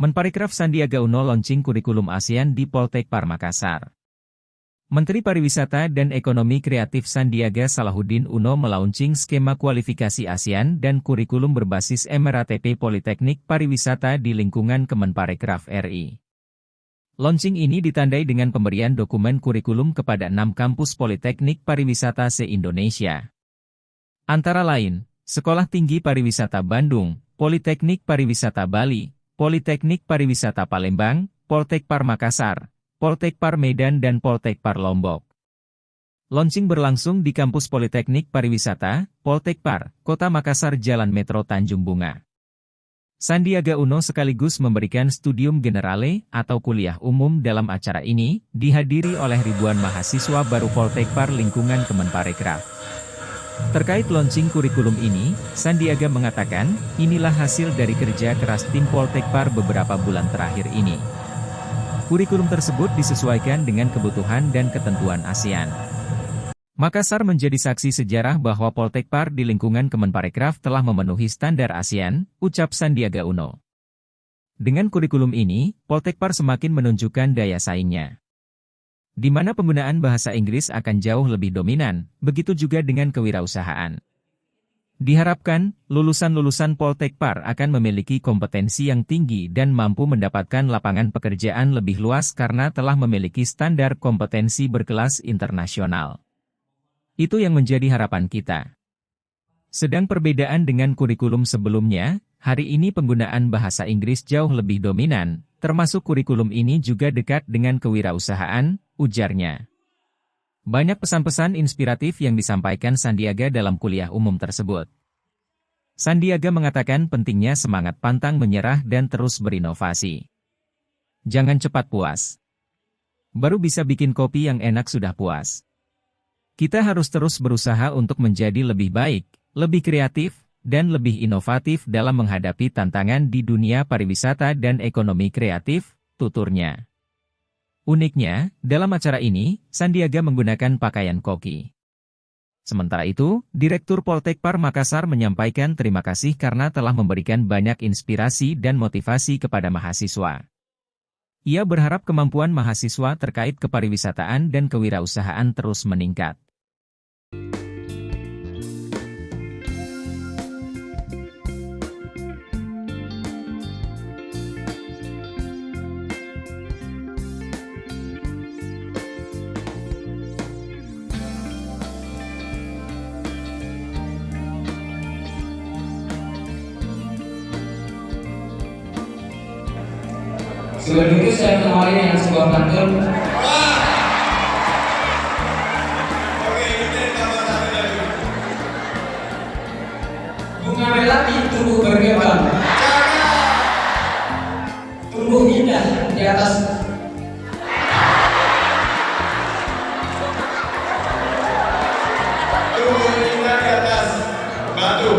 Menparekraf Sandiaga Uno launching kurikulum ASEAN di Poltekpar Makassar. Menteri Pariwisata dan Ekonomi Kreatif Sandiaga Salahuddin Uno melaunching skema kualifikasi ASEAN dan kurikulum berbasis MRATP Politeknik Pariwisata di lingkungan Kemenparekraf RI. Launching ini ditandai dengan pemberian dokumen kurikulum kepada 6 kampus Politeknik Pariwisata se-Indonesia. Antara lain, Sekolah Tinggi Pariwisata Bandung, Politeknik Pariwisata Bali, Politeknik Pariwisata Palembang, Poltekpar Makassar, Poltekpar Medan dan Poltekpar Lombok. Launching berlangsung di Kampus Politeknik Pariwisata, Poltekpar, Kota Makassar Jalan Metro Tanjung Bunga. Sandiaga Uno sekaligus memberikan studium generale atau kuliah umum dalam acara ini, dihadiri oleh ribuan mahasiswa baru Poltekpar lingkungan Kemenparekraf. Terkait launching kurikulum ini, Sandiaga mengatakan, inilah hasil dari kerja keras tim Poltekpar beberapa bulan terakhir ini. Kurikulum tersebut disesuaikan dengan kebutuhan dan ketentuan ASEAN. Makassar menjadi saksi sejarah bahwa Poltekpar di lingkungan Kemenparekraf telah memenuhi standar ASEAN, ucap Sandiaga Uno. Dengan kurikulum ini, Poltekpar semakin menunjukkan daya saingnya, di mana penggunaan bahasa Inggris akan jauh lebih dominan, begitu juga dengan kewirausahaan. Diharapkan, lulusan-lulusan Poltekpar akan memiliki kompetensi yang tinggi dan mampu mendapatkan lapangan pekerjaan lebih luas karena telah memiliki standar kompetensi berkelas internasional. Itu yang menjadi harapan kita. Sedang perbedaan dengan kurikulum sebelumnya, hari ini penggunaan bahasa Inggris jauh lebih dominan, termasuk kurikulum ini juga dekat dengan kewirausahaan, ujarnya. Banyak pesan-pesan inspiratif yang disampaikan Sandiaga dalam kuliah umum tersebut. Sandiaga mengatakan pentingnya semangat pantang menyerah dan terus berinovasi. Jangan cepat puas. Baru bisa bikin kopi yang enak sudah puas. Kita harus terus berusaha untuk menjadi lebih baik, lebih kreatif, dan lebih inovatif dalam menghadapi tantangan di dunia pariwisata dan ekonomi kreatif, tuturnya. Uniknya, dalam acara ini, Sandiaga menggunakan pakaian koki. Sementara itu, Direktur Poltekpar Makassar menyampaikan terima kasih karena telah memberikan banyak inspirasi dan motivasi kepada mahasiswa. Ia berharap kemampuan mahasiswa terkait kepariwisataan dan kewirausahaan terus meningkat. Sebelum itu saya menawari dengan sebuah pantun. Bunga melati tumbuh berkembang, tumbuh indah di atas. Tumbuh indah di atas batu.